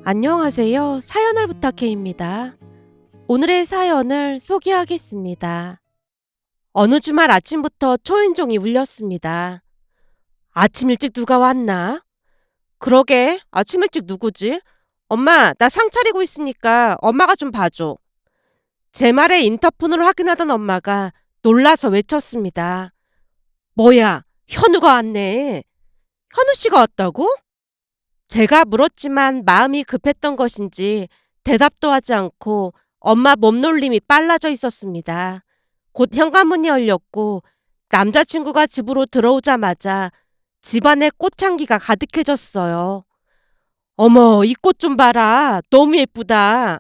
안녕하세요. 사연을 부탁해입니다. 오늘의 사연을 소개하겠습니다. 어느 주말 아침부터 초인종이 울렸습니다. 아침 일찍 누가 왔나? 그러게, 아침 일찍 누구지? 엄마, 나 상 차리고 있으니까 엄마가 좀 봐줘. 제 말에 인터폰으로 확인하던 엄마가 놀라서 외쳤습니다. 뭐야, 현우가 왔네. 현우 씨가 왔다고? 제가 물었지만 마음이 급했던 것인지 대답도 하지 않고 엄마 몸놀림이 빨라져 있었습니다. 곧 현관문이 열렸고 남자친구가 집으로 들어오자마자 집안에 꽃향기가 가득해졌어요. 어머, 이 꽃 좀 봐라. 너무 예쁘다.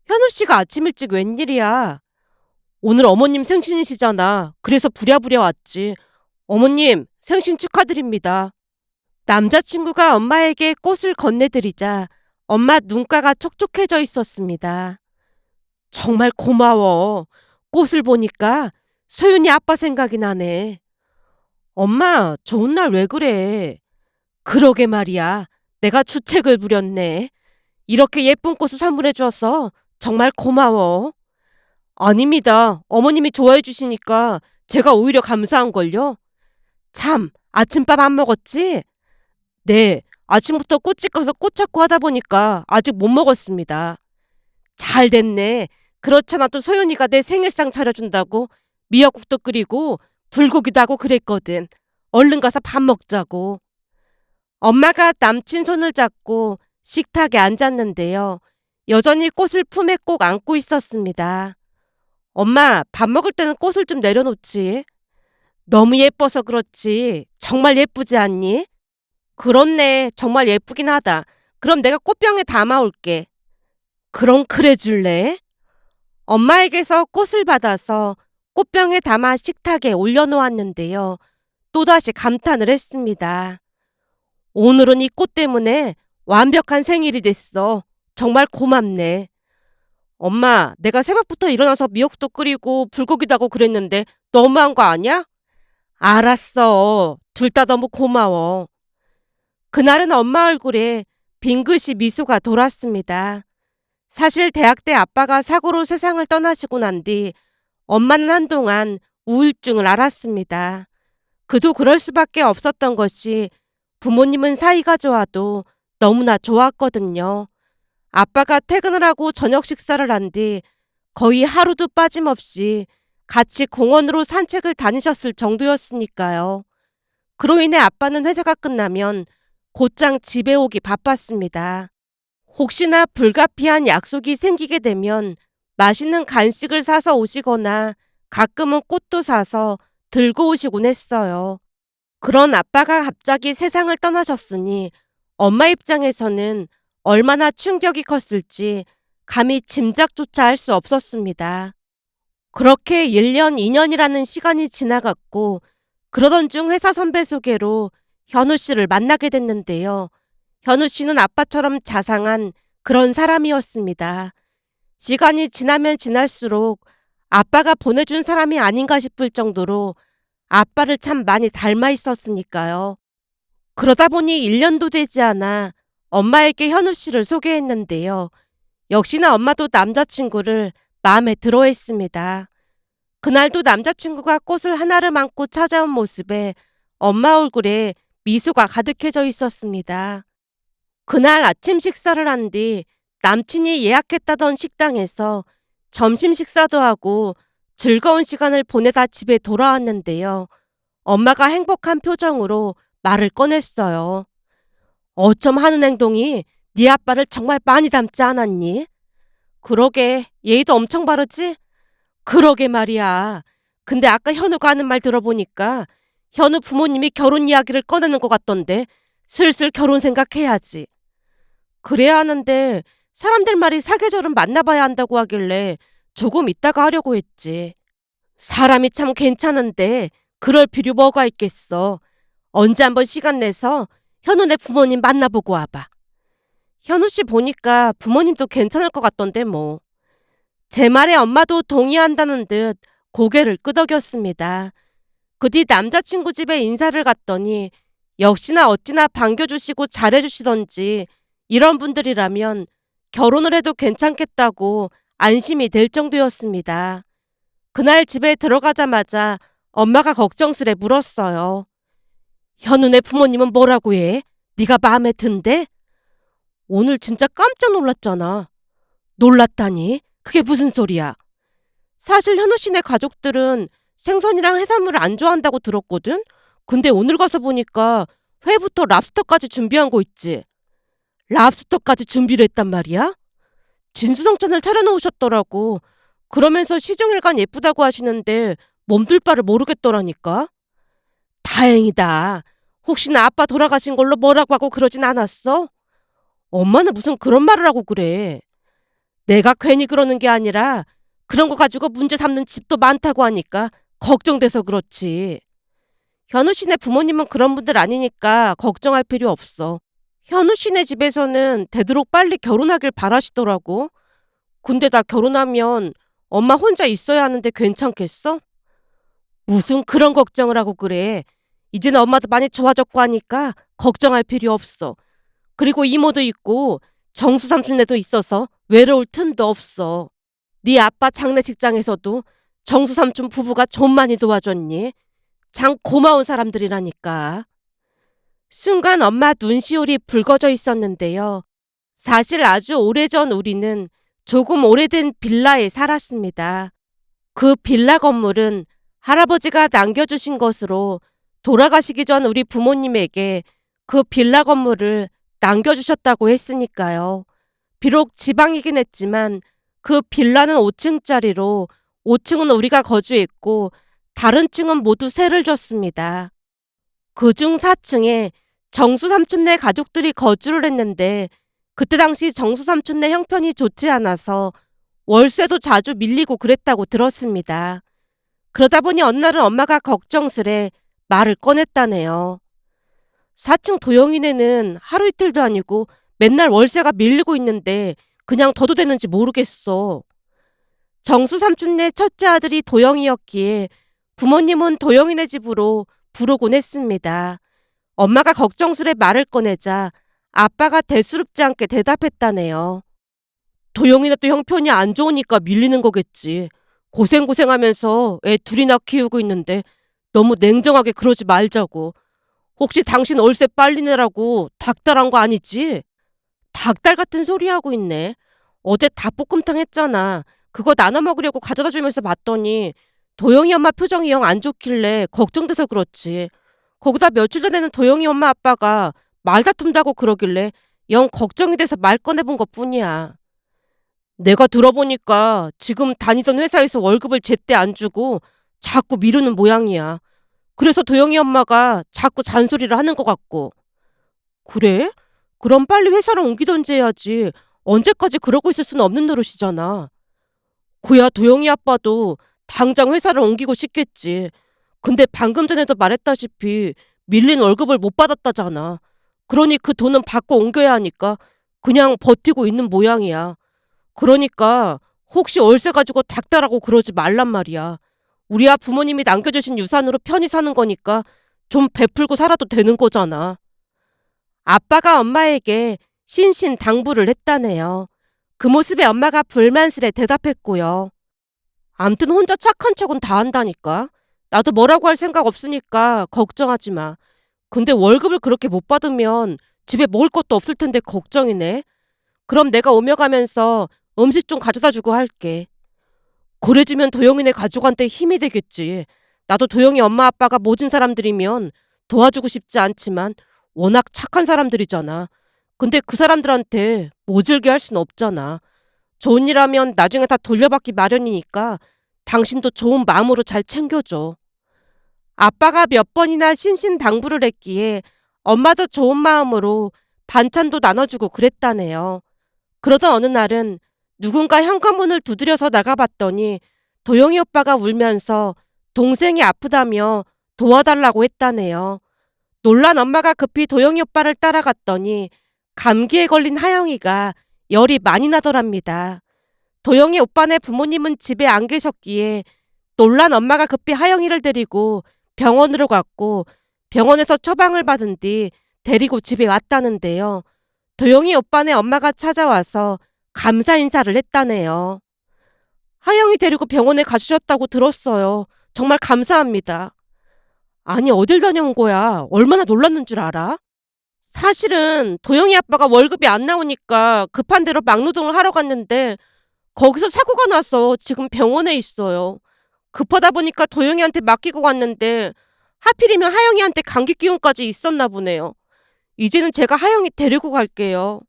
현우 씨가 아침 일찍 웬일이야? 오늘 어머님 생신이시잖아. 그래서 부랴부랴 왔지. 어머님, 생신 축하드립니다. 남자친구가 엄마에게 꽃을 건네드리자 엄마 눈가가 촉촉해져 있었습니다. 정말 고마워. 꽃을 보니까 소윤이 아빠 생각이 나네. 엄마, 좋은 날 왜 그래? 그러게 말이야. 내가 주책을 부렸네. 이렇게 예쁜 꽃을 선물해 주어서 정말 고마워. 아닙니다. 어머님이 좋아해 주시니까 제가 오히려 감사한걸요. 참, 아침밥 안 먹었지? 네, 아침부터 꽃집 가서 꽃 찾고 하다 보니까 아직 못 먹었습니다. 잘 됐네. 그렇잖아 또 소연이가 내 생일상 차려준다고 미역국도 끓이고 불고기도 하고 그랬거든. 얼른 가서 밥 먹자고. 엄마가 남친 손을 잡고 식탁에 앉았는데요. 여전히 꽃을 품에 꼭 안고 있었습니다. 엄마, 밥 먹을 때는 꽃을 좀 내려놓지. 너무 예뻐서 그렇지. 정말 예쁘지 않니? 그렇네. 정말 예쁘긴 하다. 그럼 내가 꽃병에 담아올게. 그럼 그래 줄래? 엄마에게서 꽃을 받아서 꽃병에 담아 식탁에 올려놓았는데요. 또다시 감탄을 했습니다. 오늘은 이 꽃 때문에 완벽한 생일이 됐어. 정말 고맙네. 엄마, 내가 새벽부터 일어나서 미역국도 끓이고 불고기도 하고 그랬는데 너무한 거 아니야? 알았어. 둘 다 너무 고마워. 그날은 엄마 얼굴에 빙긋이 미소가 돌았습니다. 사실 대학 때 아빠가 사고로 세상을 떠나시고 난 뒤 엄마는 한동안 우울증을 앓았습니다. 그도 그럴 수밖에 없었던 것이 부모님은 사이가 좋아도 너무나 좋았거든요. 아빠가 퇴근을 하고 저녁 식사를 한 뒤 거의 하루도 빠짐없이 같이 공원으로 산책을 다니셨을 정도였으니까요. 그로 인해 아빠는 회사가 끝나면 곧장 집에 오기 바빴습니다. 혹시나 불가피한 약속이 생기게 되면 맛있는 간식을 사서 오시거나 가끔은 꽃도 사서 들고 오시곤 했어요. 그런 아빠가 갑자기 세상을 떠나셨으니 엄마 입장에서는 얼마나 충격이 컸을지 감히 짐작조차 할 수 없었습니다. 그렇게 1년, 2년이라는 시간이 지나갔고 그러던 중 회사 선배 소개로 현우 씨를 만나게 됐는데요. 현우 씨는 아빠처럼 자상한 그런 사람이었습니다. 시간이 지나면 지날수록 아빠가 보내준 사람이 아닌가 싶을 정도로 아빠를 참 많이 닮아 있었으니까요. 그러다 보니 1년도 되지 않아 엄마에게 현우 씨를 소개했는데요. 역시나 엄마도 남자친구를 마음에 들어 했습니다. 그날도 남자친구가 꽃을 하나를 안고 찾아온 모습에 엄마 얼굴에 미소가 가득해져 있었습니다. 그날 아침 식사를 한 뒤 남친이 예약했다던 식당에서 점심 식사도 하고 즐거운 시간을 보내다 집에 돌아왔는데요. 엄마가 행복한 표정으로 말을 꺼냈어요. 어쩜 하는 행동이 네 아빠를 정말 많이 닮지 않았니? 그러게, 예의도 엄청 바르지? 그러게 말이야. 근데 아까 현우가 하는 말 들어보니까 현우 부모님이 결혼 이야기를 꺼내는 것 같던데 슬슬 결혼 생각해야지. 그래야 하는데 사람들 말이 사계절은 만나봐야 한다고 하길래 조금 있다가 하려고 했지. 사람이 참 괜찮은데 그럴 필요 뭐가 있겠어. 언제 한번 시간 내서 현우네 부모님 만나보고 와봐. 현우 씨 보니까 부모님도 괜찮을 것 같던데 뭐. 제 말에 엄마도 동의한다는 듯 고개를 끄덕였습니다. 그 뒤 남자친구 집에 인사를 갔더니 역시나 어찌나 반겨주시고 잘해주시던지 이런 분들이라면 결혼을 해도 괜찮겠다고 안심이 될 정도였습니다. 그날 집에 들어가자마자 엄마가 걱정스레 물었어요. 현우네 부모님은 뭐라고 해? 네가 마음에 든대? 오늘 진짜 깜짝 놀랐잖아. 놀랐다니? 그게 무슨 소리야? 사실 현우 씨네 가족들은 생선이랑 해산물을 안 좋아한다고 들었거든? 근데 오늘 가서 보니까 회부터 랍스터까지 준비한 거 있지. 랍스터까지 준비를 했단 말이야? 진수성찬을 차려놓으셨더라고. 그러면서 시종일관 예쁘다고 하시는데 몸둘 바를 모르겠더라니까. 다행이다. 혹시나 아빠 돌아가신 걸로 뭐라고 하고 그러진 않았어? 엄마는 무슨 그런 말을 하고 그래. 내가 괜히 그러는 게 아니라 그런 거 가지고 문제 삼는 집도 많다고 하니까 걱정돼서 그렇지. 현우 씨네 부모님은 그런 분들 아니니까 걱정할 필요 없어. 현우 씨네 집에서는 되도록 빨리 결혼하길 바라시더라고. 근데 나 결혼하면 엄마 혼자 있어야 하는데 괜찮겠어? 무슨 그런 걱정을 하고 그래. 이제는 엄마도 많이 좋아졌고 하니까 걱정할 필요 없어. 그리고 이모도 있고 정수 삼촌네도 있어서 외로울 틈도 없어. 네 아빠 장례식장에서도 정수 삼촌 부부가 좀 많이 도와줬니? 참 고마운 사람들이라니까. 순간 엄마 눈시울이 붉어져 있었는데요. 사실 아주 오래전 우리는 조금 오래된 빌라에 살았습니다. 그 빌라 건물은 할아버지가 남겨주신 것으로 돌아가시기 전 우리 부모님에게 그 빌라 건물을 남겨주셨다고 했으니까요. 비록 지방이긴 했지만 그 빌라는 5층짜리로 5층은 우리가 거주했고 다른 층은 모두 세를 줬습니다. 그중 4층에 정수 삼촌네 가족들이 거주를 했는데 그때 당시 정수 삼촌네 형편이 좋지 않아서 월세도 자주 밀리고 그랬다고 들었습니다. 그러다 보니 어느 날은 엄마가 걱정스레 말을 꺼냈다네요. 4층 도영이네는 하루 이틀도 아니고 맨날 월세가 밀리고 있는데 그냥 둬도 되는지 모르겠어. 정수 삼촌네 첫째 아들이 도영이였기에 부모님은 도영이네 집으로 부르곤 했습니다. 엄마가 걱정스레 말을 꺼내자 아빠가 대수롭지 않게 대답했다네요. 도영이네 또 형편이 안 좋으니까 밀리는 거겠지. 고생고생하면서 애 둘이나 키우고 있는데 너무 냉정하게 그러지 말자고. 혹시 당신 월세 빨리 내라고 닭달한 거 아니지? 닭달 같은 소리 하고 있네. 어제 닭볶음탕 했잖아. 그거 나눠 먹으려고 가져다 주면서 봤더니 도영이 엄마 표정이 영 안 좋길래 걱정돼서 그렇지. 거기다 며칠 전에는 도영이 엄마 아빠가 말다툼다고 그러길래 영 걱정이 돼서 말 꺼내본 것뿐이야. 내가 들어보니까 지금 다니던 회사에서 월급을 제때 안 주고 자꾸 미루는 모양이야. 그래서 도영이 엄마가 자꾸 잔소리를 하는 것 같고. 그래? 그럼 빨리 회사를 옮기던지 해야지. 언제까지 그러고 있을 수는 없는 노릇이잖아. 그야 도영이 아빠도 당장 회사를 옮기고 싶겠지. 근데 방금 전에도 말했다시피 밀린 월급을 못 받았다잖아. 그러니 그 돈은 받고 옮겨야 하니까 그냥 버티고 있는 모양이야. 그러니까 혹시 월세 가지고 닥달하고 그러지 말란 말이야. 우리야 부모님이 남겨주신 유산으로 편히 사는 거니까 좀 베풀고 살아도 되는 거잖아. 아빠가 엄마에게 신신당부를 했다네요. 그 모습에 엄마가 불만스레 대답했고요. 암튼 혼자 착한 척은 다 한다니까. 나도 뭐라고 할 생각 없으니까 걱정하지 마. 근데 월급을 그렇게 못 받으면 집에 먹을 것도 없을 텐데 걱정이네. 그럼 내가 오며 가면서 음식 좀 가져다 주고 할게. 그래주면 도영이네 가족한테 힘이 되겠지. 나도 도영이 엄마 아빠가 모진 사람들이면 도와주고 싶지 않지만 워낙 착한 사람들이잖아. 근데 그 사람들한테 모질게 할 순 없잖아. 좋은 일 하면 나중에 다 돌려받기 마련이니까 당신도 좋은 마음으로 잘 챙겨줘. 아빠가 몇 번이나 신신당부를 했기에 엄마도 좋은 마음으로 반찬도 나눠주고 그랬다네요. 그러던 어느 날은 누군가 현관문을 두드려서 나가봤더니 도영이 오빠가 울면서 동생이 아프다며 도와달라고 했다네요. 놀란 엄마가 급히 도영이 오빠를 따라갔더니 감기에 걸린 하영이가 열이 많이 나더랍니다. 도영이 오빠네 부모님은 집에 안 계셨기에 놀란 엄마가 급히 하영이를 데리고 병원으로 갔고 병원에서 처방을 받은 뒤 데리고 집에 왔다는데요. 도영이 오빠네 엄마가 찾아와서 감사 인사를 했다네요. 하영이 데리고 병원에 가주셨다고 들었어요. 정말 감사합니다. 아니, 어딜 다녀온 거야? 얼마나 놀랐는 줄 알아? 사실은 도영이 아빠가 월급이 안 나오니까 급한 대로 막노동을 하러 갔는데 거기서 사고가 나서 지금 병원에 있어요. 급하다 보니까 도영이한테 맡기고 갔는데 하필이면 하영이한테 감기 기운까지 있었나 보네요. 이제는 제가 하영이 데리고 갈게요.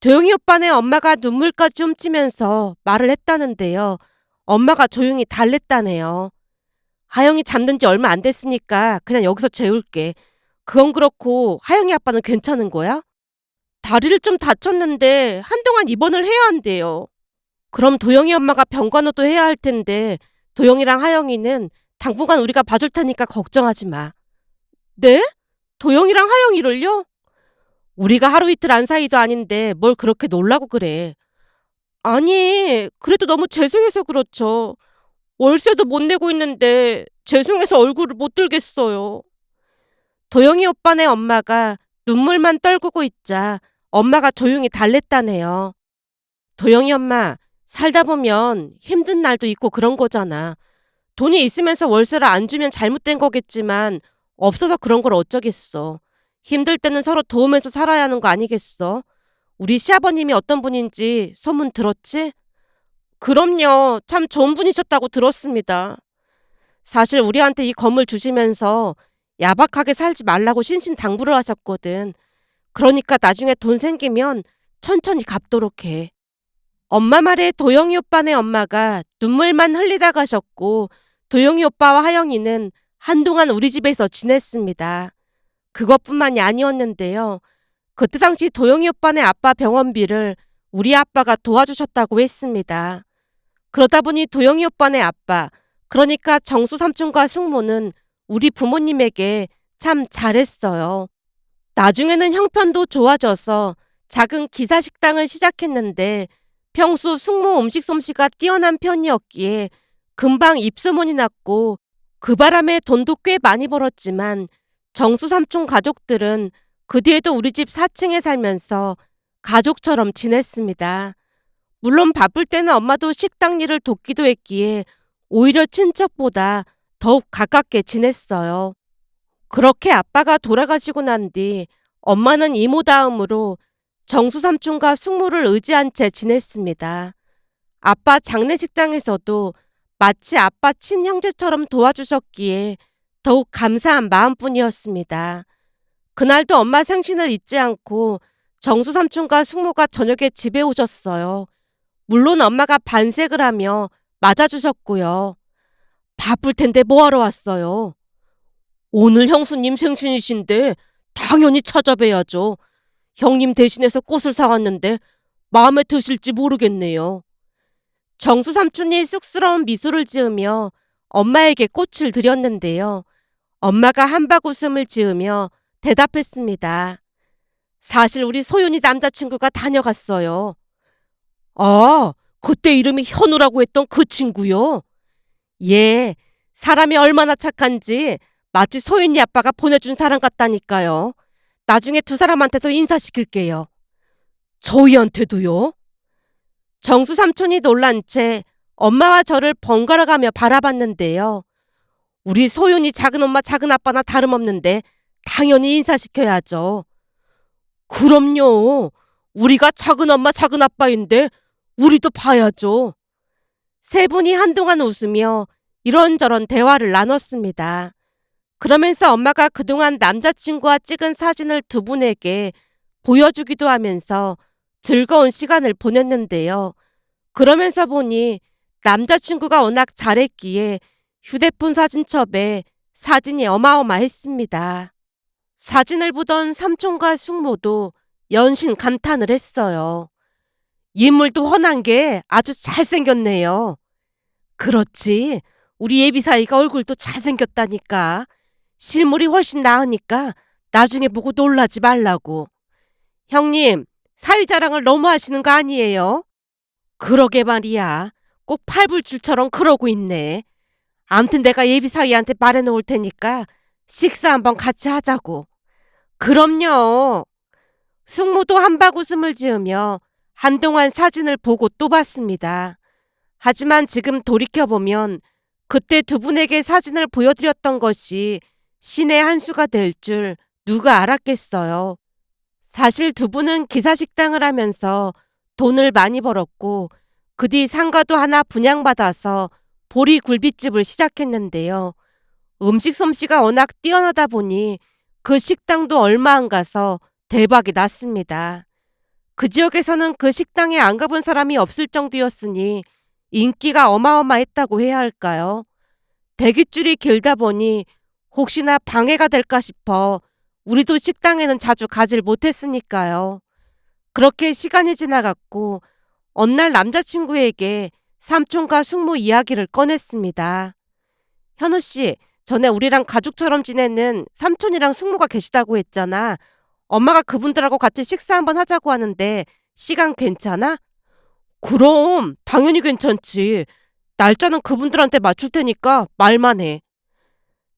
도영이 오빠네 엄마가 눈물까지 훔치면서 말을 했다는데요. 엄마가 조용히 달랬다네요. 하영이 잠든 지 얼마 안 됐으니까 그냥 여기서 재울게. 그건 그렇고 하영이 아빠는 괜찮은 거야? 다리를 좀 다쳤는데 한동안 입원을 해야 한대요. 그럼 도영이 엄마가 병간호도 해야 할 텐데 도영이랑 하영이는 당분간 우리가 봐줄 테니까 걱정하지 마. 네? 도영이랑 하영이를요? 우리가 하루 이틀 안 사이도 아닌데 뭘 그렇게 놀라고 그래. 아니, 그래도 너무 죄송해서 그렇죠. 월세도 못 내고 있는데 죄송해서 얼굴을 못 들겠어요. 도영이 오빠네 엄마가 눈물만 떨구고 있자 엄마가 조용히 달랬다네요. 도영이 엄마, 살다 보면 힘든 날도 있고 그런 거잖아. 돈이 있으면서 월세를 안 주면 잘못된 거겠지만 없어서 그런 걸 어쩌겠어. 힘들 때는 서로 도우면서 살아야 하는 거 아니겠어? 우리 시아버님이 어떤 분인지 소문 들었지? 그럼요. 참 좋은 분이셨다고 들었습니다. 사실 우리한테 이 건물 주시면서 야박하게 살지 말라고 신신당부를 하셨거든. 그러니까 나중에 돈 생기면 천천히 갚도록 해. 엄마 말에 도영이 오빠네 엄마가 눈물만 흘리다 가셨고 도영이 오빠와 하영이는 한동안 우리 집에서 지냈습니다. 그것뿐만이 아니었는데요. 그때 당시 도영이 오빠네 아빠 병원비를 우리 아빠가 도와주셨다고 했습니다. 그러다 보니 도영이 오빠네 아빠, 그러니까 정수 삼촌과 숙모는 우리 부모님에게 참 잘했어요. 나중에는 형편도 좋아져서 작은 기사식당을 시작했는데 평소 숙모 음식 솜씨가 뛰어난 편이었기에 금방 입소문이 났고 그 바람에 돈도 꽤 많이 벌었지만 정수 삼촌 가족들은 그 뒤에도 우리 집 4층에 살면서 가족처럼 지냈습니다. 물론 바쁠 때는 엄마도 식당 일을 돕기도 했기에 오히려 친척보다 더욱 가깝게 지냈어요. 그렇게 아빠가 돌아가시고 난 뒤 엄마는 이모 다음으로 정수 삼촌과 숙모를 의지한 채 지냈습니다. 아빠 장례식장에서도 마치 아빠 친형제처럼 도와주셨기에 더욱 감사한 마음뿐이었습니다. 그날도 엄마 생신을 잊지 않고 정수 삼촌과 숙모가 저녁에 집에 오셨어요. 물론 엄마가 반색을 하며 맞아주셨고요. 바쁠 텐데 뭐하러 왔어요? 오늘 형수님 생신이신데 당연히 찾아뵈야죠. 형님 대신해서 꽃을 사왔는데 마음에 드실지 모르겠네요. 정수 삼촌이 쑥스러운 미소를 지으며 엄마에게 꽃을 드렸는데요. 엄마가 한박 웃음을 지으며 대답했습니다. 사실 우리 소윤이 남자친구가 다녀갔어요. 아, 그때 이름이 현우라고 했던 그 친구요? 예, 사람이 얼마나 착한지 마치 소윤이 아빠가 보내준 사람 같다니까요. 나중에 두 사람한테도 인사시킬게요. 저희한테도요? 정수 삼촌이 놀란 채 엄마와 저를 번갈아 가며 바라봤는데요. 우리 소윤이 작은 엄마 작은 아빠나 다름없는데 당연히 인사시켜야죠. 그럼요. 우리가 작은 엄마 작은 아빠인데 우리도 봐야죠. 세 분이 한동안 웃으며 이런저런 대화를 나눴습니다. 그러면서 엄마가 그동안 남자친구와 찍은 사진을 두 분에게 보여주기도 하면서 즐거운 시간을 보냈는데요. 그러면서 보니 남자친구가 워낙 잘했기에 휴대폰 사진첩에 사진이 어마어마했습니다. 사진을 보던 삼촌과 숙모도 연신 감탄을 했어요. 인물도 훤한 게 아주 잘생겼네요. 그렇지. 우리 예비 사이가 얼굴도 잘생겼다니까. 실물이 훨씬 나으니까 나중에 보고 놀라지 말라고. 형님, 사위 자랑을 너무 하시는 거 아니에요? 그러게 말이야. 꼭 팔불출처럼 그러고 있네. 암튼 내가 예비 사위한테 말해놓을 테니까 식사 한번 같이 하자고. 그럼요. 숙모도 한박 웃음을 지으며 한동안 사진을 보고 또 봤습니다. 하지만 지금 돌이켜보면 그때 두 분에게 사진을 보여드렸던 것이 신의 한 수가 될 줄 누가 알았겠어요. 사실 두 분은 기사식당을 하면서 돈을 많이 벌었고 그 뒤 상가도 하나 분양받아서 보리 굴비집을 시작했는데요. 음식 솜씨가 워낙 뛰어나다 보니 그 식당도 얼마 안 가서 대박이 났습니다. 그 지역에서는 그 식당에 안 가본 사람이 없을 정도였으니 인기가 어마어마했다고 해야 할까요? 대기줄이 길다 보니 혹시나 방해가 될까 싶어 우리도 식당에는 자주 가질 못했으니까요. 그렇게 시간이 지나갔고 어느 날 남자친구에게 삼촌과 숙모 이야기를 꺼냈습니다. 현우 씨, 전에 우리랑 가족처럼 지내는 삼촌이랑 숙모가 계시다고 했잖아. 엄마가 그분들하고 같이 식사 한번 하자고 하는데 시간 괜찮아? 그럼 당연히 괜찮지. 날짜는 그분들한테 맞출 테니까 말만 해.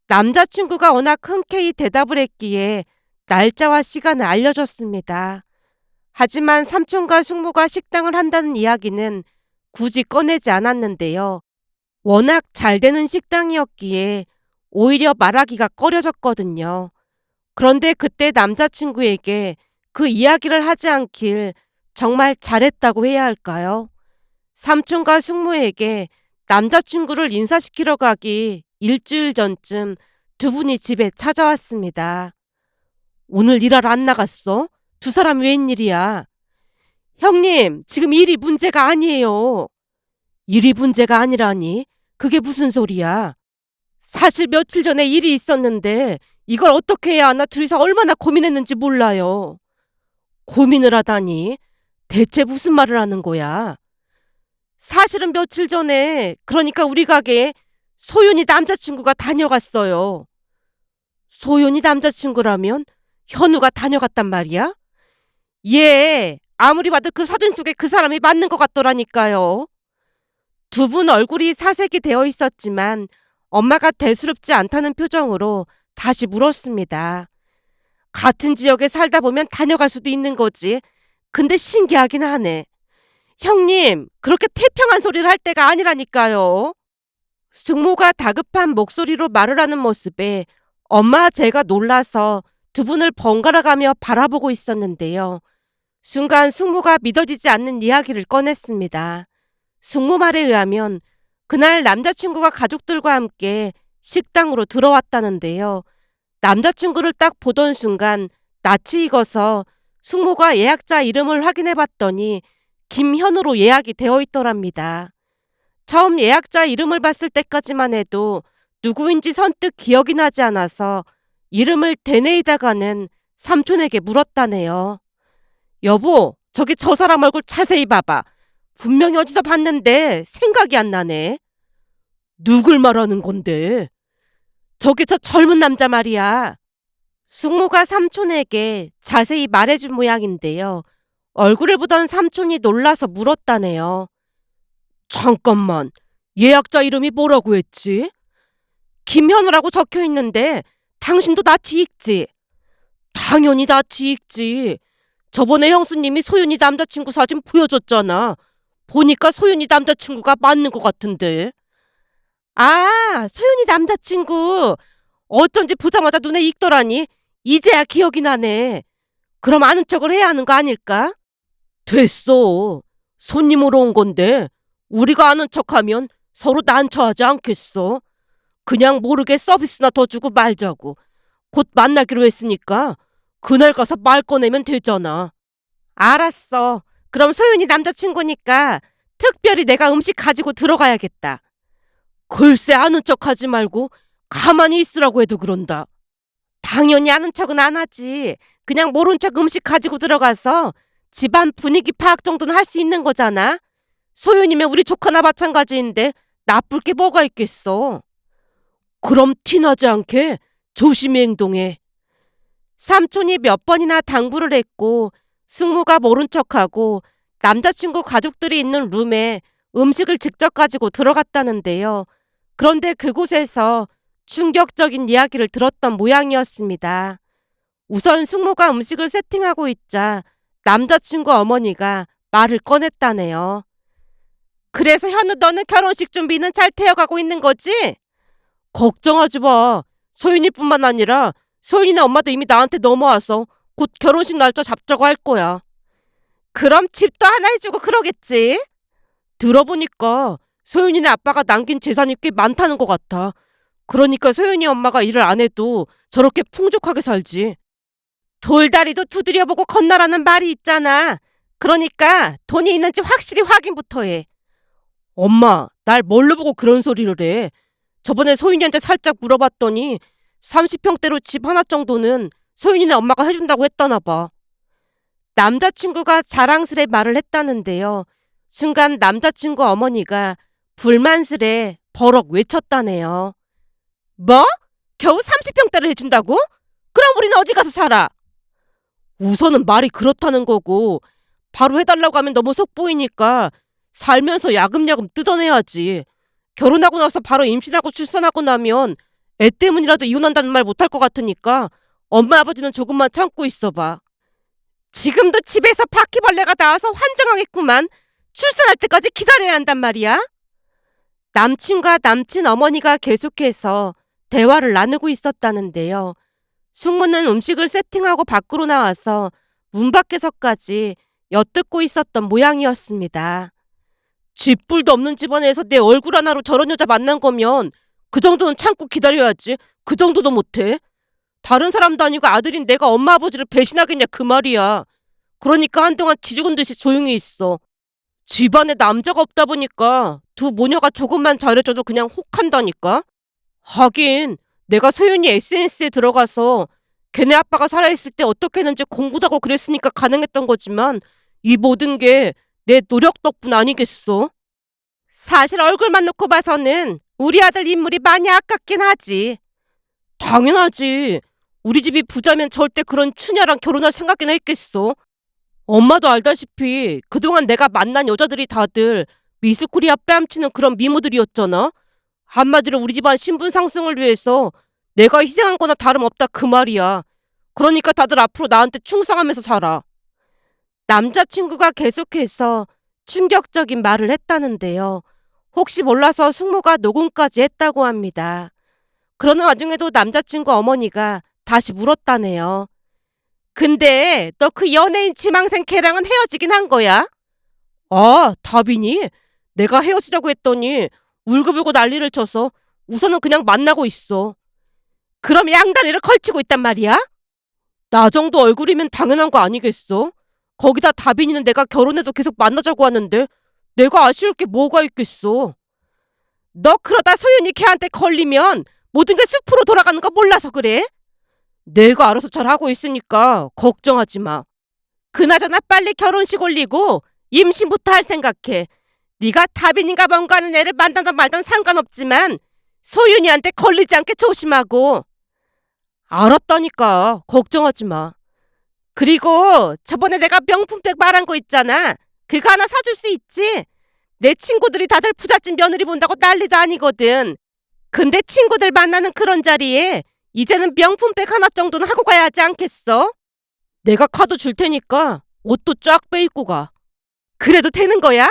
남자친구가 워낙 흔쾌히 대답을 했기에 날짜와 시간을 알려줬습니다. 하지만 삼촌과 숙모가 식당을 한다는 이야기는 굳이 꺼내지 않았는데요. 워낙 잘 되는 식당이었기에 오히려 말하기가 꺼려졌거든요. 그런데 그때 남자친구에게 그 이야기를 하지 않길 정말 잘했다고 해야 할까요? 삼촌과 숙모에게 남자친구를 인사시키러 가기 일주일 전쯤 두 분이 집에 찾아왔습니다. 오늘 일하러 안 나갔어? 두 사람 웬일이야? 형님, 지금 일이 문제가 아니에요. 일이 문제가 아니라니? 그게 무슨 소리야? 사실 며칠 전에 일이 있었는데 이걸 어떻게 해야 하나 둘이서 얼마나 고민했는지 몰라요. 고민을 하다니? 대체 무슨 말을 하는 거야? 사실은 며칠 전에 그러니까 우리 가게에 소윤이 남자친구가 다녀갔어요. 소윤이 남자친구라면 현우가 다녀갔단 말이야? 예, 아무리 봐도 그 사진 속에 그 사람이 맞는 것 같더라니까요. 두 분 얼굴이 사색이 되어 있었지만 엄마가 대수롭지 않다는 표정으로 다시 물었습니다. 같은 지역에 살다 보면 다녀갈 수도 있는 거지. 근데 신기하긴 하네. 형님, 그렇게 태평한 소리를 할 때가 아니라니까요. 숙모가 다급한 목소리로 말을 하는 모습에 엄마 제가 놀라서 두 분을 번갈아 가며 바라보고 있었는데요. 순간 숙모가 믿어지지 않는 이야기를 꺼냈습니다. 숙모 말에 의하면 그날 남자친구가 가족들과 함께 식당으로 들어왔다는데요. 남자친구를 딱 보던 순간 낯이 익어서 숙모가 예약자 이름을 확인해 봤더니 김현우로 예약이 되어 있더랍니다. 처음 예약자 이름을 봤을 때까지만 해도 누구인지 선뜻 기억이 나지 않아서 이름을 되뇌이다가는 삼촌에게 물었다네요. 여보, 저기 저 사람 얼굴 자세히 봐봐. 분명히 어디서 봤는데 생각이 안 나네. 누굴 말하는 건데? 저기 저 젊은 남자 말이야. 숙모가 삼촌에게 자세히 말해준 모양인데요. 얼굴을 보던 삼촌이 놀라서 물었다네요. 잠깐만, 예약자 이름이 뭐라고 했지? 김현우라고 적혀 있는데 당신도 낯이 익지? 당연히 낯이 익지. 저번에 형수님이 소윤이 남자친구 사진 보여줬잖아. 보니까 소윤이 남자친구가 맞는 것 같은데. 아, 소윤이 남자친구. 어쩐지 보자마자 눈에 익더라니. 이제야 기억이 나네. 그럼 아는 척을 해야 하는 거 아닐까? 됐어. 손님으로 온 건데 우리가 아는 척하면 서로 난처하지 않겠어? 그냥 모르게 서비스나 더 주고 말자고. 곧 만나기로 했으니까 그날 가서 말 꺼내면 되잖아. 알았어. 그럼 소윤이 남자친구니까 특별히 내가 음식 가지고 들어가야겠다. 글쎄 아는 척하지 말고 가만히 있으라고 해도 그런다. 당연히 아는 척은 안 하지. 그냥 모른 척 음식 가지고 들어가서 집안 분위기 파악 정도는 할 수 있는 거잖아. 소윤이면 우리 조카나 마찬가지인데 나쁠 게 뭐가 있겠어. 그럼 티나지 않게 조심히 행동해. 삼촌이 몇 번이나 당부를 했고 숙모가 모른 척하고 남자친구 가족들이 있는 룸에 음식을 직접 가지고 들어갔다는데요. 그런데 그곳에서 충격적인 이야기를 들었던 모양이었습니다. 우선 숙모가 음식을 세팅하고 있자 남자친구 어머니가 말을 꺼냈다네요. 그래서 현우 너는 결혼식 준비는 잘 되어가고 있는 거지? 걱정하지 마. 소윤이뿐만 아니라 소윤이네 엄마도 이미 나한테 넘어와서 곧 결혼식 날짜 잡자고 할 거야. 그럼 집도 하나 해주고 그러겠지? 들어보니까 소윤이네 아빠가 남긴 재산이 꽤 많다는 것 같아. 그러니까 소윤이 엄마가 일을 안 해도 저렇게 풍족하게 살지. 돌다리도 두드려보고 건너라는 말이 있잖아. 그러니까 돈이 있는지 확실히 확인부터 해. 엄마, 날 뭘로 보고 그런 소리를 해? 저번에 소윤이한테 살짝 물어봤더니 30평대로 집 하나 정도는 소윤이네 엄마가 해준다고 했다나 봐. 남자친구가 자랑스레 말을 했다는데요. 순간 남자친구 어머니가 불만스레 버럭 외쳤다네요. 뭐? 겨우 30평대를 해준다고? 그럼 우리는 어디 가서 살아? 우선은 말이 그렇다는 거고 바로 해달라고 하면 너무 속보이니까 살면서 야금야금 뜯어내야지. 결혼하고 나서 바로 임신하고 출산하고 나면 애 때문이라도 이혼한다는 말 못할 것 같으니까 엄마 아버지는 조금만 참고 있어봐. 지금도 집에서 바퀴벌레가 나와서 환장하겠구만. 출산할 때까지 기다려야 한단 말이야. 남친과 남친 어머니가 계속해서 대화를 나누고 있었다는데요. 숙모는 음식을 세팅하고 밖으로 나와서 문 밖에서까지 엿듣고 있었던 모양이었습니다. 쥐뿔도 없는 집안에서 내 얼굴 하나로 저런 여자 만난 거면 그 정도는 참고 기다려야지. 그 정도도 못해. 다른 사람도 아니고 아들인 내가 엄마 아버지를 배신하겠냐 그 말이야. 그러니까 한동안 지죽은 듯이 조용히 있어. 집안에 남자가 없다 보니까 두 모녀가 조금만 잘해줘도 그냥 혹한다니까. 하긴 내가 소윤이 SNS에 들어가서 걔네 아빠가 살아있을 때 어떻게 했는지 공부도 하고 그랬으니까 가능했던 거지만 이 모든 게 내 노력 덕분 아니겠어? 사실 얼굴만 놓고 봐서는 우리 아들 인물이 많이 아깝긴 하지. 당연하지. 우리 집이 부자면 절대 그런 추녀랑 결혼할 생각이나 했겠어. 엄마도 알다시피 그동안 내가 만난 여자들이 다들 미스코리아 뺨치는 그런 미모들이었잖아. 한마디로 우리 집안 신분 상승을 위해서 내가 희생한 거나 다름없다 그 말이야. 그러니까 다들 앞으로 나한테 충성하면서 살아. 남자친구가 계속해서 충격적인 말을 했다는데요. 혹시 몰라서 숙모가 녹음까지 했다고 합니다. 그러는 와중에도 남자친구 어머니가 다시 물었다네요. 근데 너 그 연예인 지망생 걔랑은 헤어지긴 한 거야? 아, 다빈이? 내가 헤어지자고 했더니 울고불고 난리를 쳐서 우선은 그냥 만나고 있어. 그럼 양다리를 걸치고 있단 말이야? 나 정도 얼굴이면 당연한 거 아니겠어? 거기다 다빈이는 내가 결혼해도 계속 만나자고 하는데 내가 아쉬울 게 뭐가 있겠어? 너 그러다 소윤이 걔한테 걸리면 모든 게 숲으로 돌아가는 거 몰라서 그래? 내가 알아서 잘 하고 있으니까 걱정하지 마. 그나저나 빨리 결혼식 올리고 임신부터 할 생각해. 네가 다빈인가 뭔가 하는 애를 만나든 말든 상관없지만 소윤이한테 걸리지 않게 조심하고. 알았다니까 걱정하지 마. 그리고 저번에 내가 명품백 말한 거 있잖아. 그거 하나 사줄 수 있지? 내 친구들이 다들 부잣집 며느리 본다고 난리도 아니거든. 근데 친구들 만나는 그런 자리에 이제는 명품백 하나 정도는 하고 가야 하지 않겠어? 내가 카드 줄 테니까 옷도 쫙 빼입고 가. 그래도 되는 거야?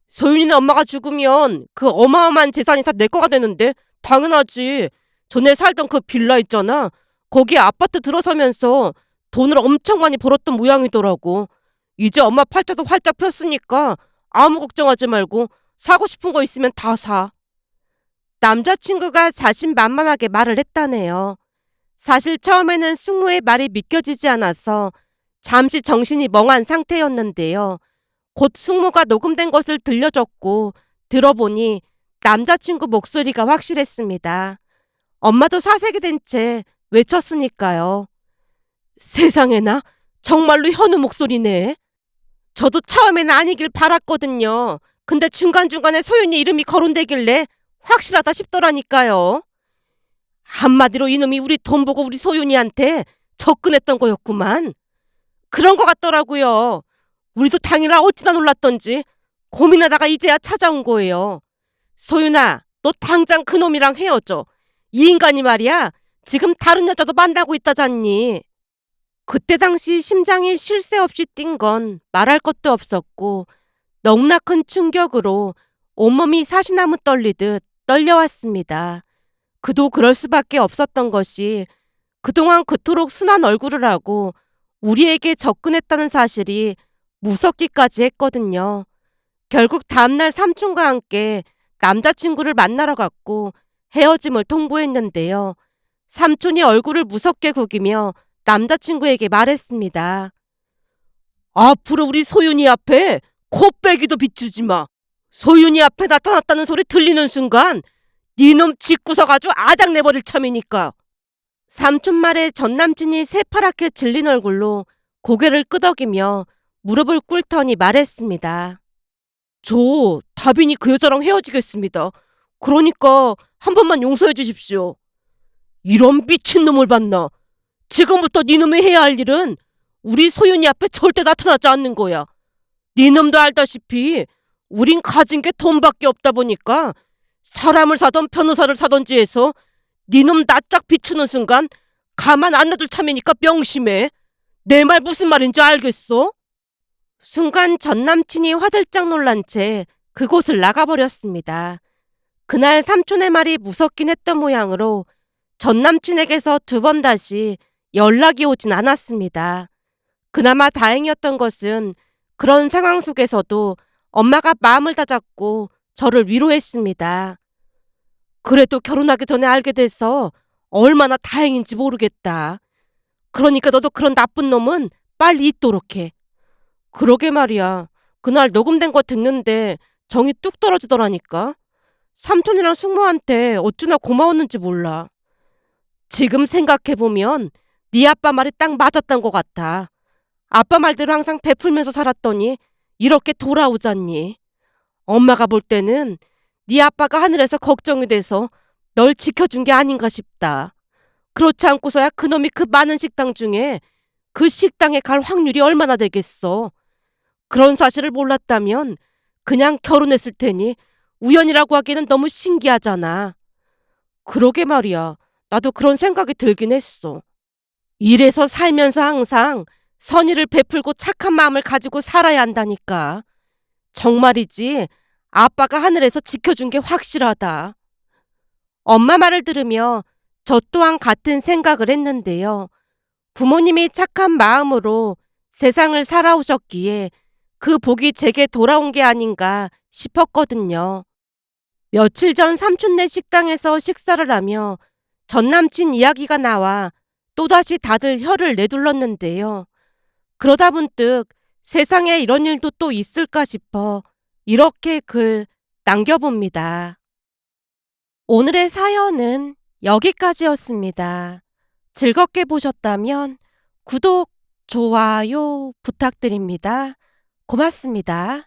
소윤이네 엄마가 죽으면 그 어마어마한 재산이 다 내 거가 되는데 당연하지. 전에 살던 그 빌라 있잖아. 거기에 아파트 들어서면서 돈을 엄청 많이 벌었던 모양이더라고. 이제 엄마 팔자도 활짝 폈으니까 아무 걱정하지 말고 사고 싶은 거 있으면 다 사. 남자친구가 자신만만하게 말을 했다네요. 사실 처음에는 숙모의 말이 믿겨지지 않아서 잠시 정신이 멍한 상태였는데요. 곧 숙모가 녹음된 것을 들려줬고 들어보니 남자친구 목소리가 확실했습니다. 엄마도 사색이 된 채 외쳤으니까요. 세상에나 정말로 현우 목소리네. 저도 처음에는 아니길 바랐거든요. 근데 중간중간에 소윤이 이름이 거론되길래 확실하다 싶더라니까요. 한마디로 이놈이 우리 돈 보고 우리 소윤이한테 접근했던 거였구만. 그런 거 같더라고요. 우리도 당일날 어찌나 놀랐던지 고민하다가 이제야 찾아온 거예요. 소윤아, 너 당장 그놈이랑 헤어져. 이 인간이 말이야 지금 다른 여자도 만나고 있다잖니. 그때 당시 심장이 쉴 새 없이 뛴 건 말할 것도 없었고 너무나 큰 충격으로 온몸이 사시나무 떨리듯 떨려왔습니다. 그도 그럴 수밖에 없었던 것이 그동안 그토록 순한 얼굴을 하고 우리에게 접근했다는 사실이 무섭기까지 했거든요. 결국 다음날 삼촌과 함께 남자친구를 만나러 갔고 헤어짐을 통보했는데요. 삼촌이 얼굴을 무섭게 구기며 남자친구에게 말했습니다. 앞으로 우리 소윤이 앞에 코빼기도 비추지 마. 소윤이 앞에 나타났다는 소리 들리는 순간 니놈 집구석 아주 아작내버릴 참이니까. 삼촌 말에 전남친이 새파랗게 질린 얼굴로 고개를 끄덕이며 무릎을 꿇더니 말했습니다. 저 다빈이 그 여자랑 헤어지겠습니다. 그러니까 한 번만 용서해 주십시오. 이런 미친놈을 봤나. 지금부터 니놈이 해야 할 일은 우리 소윤이 앞에 절대 나타나지 않는 거야. 니놈도 알다시피 우린 가진 게 돈밖에 없다 보니까 사람을 사던 변호사를 사던지 해서 니놈 낯짝 비추는 순간 가만 안 놔둘 참이니까 명심해. 내 말 무슨 말인지 알겠어? 순간 전남친이 화들짝 놀란 채 그곳을 나가버렸습니다. 그날 삼촌의 말이 무섭긴 했던 모양으로 전남친에게서 두 번 다시 연락이 오진 않았습니다. 그나마 다행이었던 것은 그런 상황 속에서도 엄마가 마음을 다잡고 저를 위로했습니다. 그래도 결혼하기 전에 알게 돼서 얼마나 다행인지 모르겠다. 그러니까 너도 그런 나쁜 놈은 빨리 잊도록 해. 그러게 말이야. 그날 녹음된 거 듣는데 정이 뚝 떨어지더라니까. 삼촌이랑 숙모한테 어찌나 고마웠는지 몰라. 지금 생각해보면 네 아빠 말이 딱 맞았던 것 같아. 아빠 말대로 항상 베풀면서 살았더니 이렇게 돌아오잖니. 엄마가 볼 때는 네 아빠가 하늘에서 걱정이 돼서 널 지켜준 게 아닌가 싶다. 그렇지 않고서야 그놈이 그 많은 식당 중에 그 식당에 갈 확률이 얼마나 되겠어. 그런 사실을 몰랐다면 그냥 결혼했을 테니 우연이라고 하기에는 너무 신기하잖아. 그러게 말이야. 나도 그런 생각이 들긴 했어. 이래서 살면서 항상 선의를 베풀고 착한 마음을 가지고 살아야 한다니까. 정말이지 아빠가 하늘에서 지켜준 게 확실하다. 엄마 말을 들으며 저 또한 같은 생각을 했는데요. 부모님이 착한 마음으로 세상을 살아오셨기에 그 복이 제게 돌아온 게 아닌가 싶었거든요. 며칠 전 삼촌네 식당에서 식사를 하며 전남친 이야기가 나와 또다시 다들 혀를 내둘렀는데요. 그러다 문득 세상에 이런 일도 또 있을까 싶어 이렇게 글 남겨봅니다. 오늘의 사연은 여기까지였습니다. 즐겁게 보셨다면 구독, 좋아요 부탁드립니다. 고맙습니다.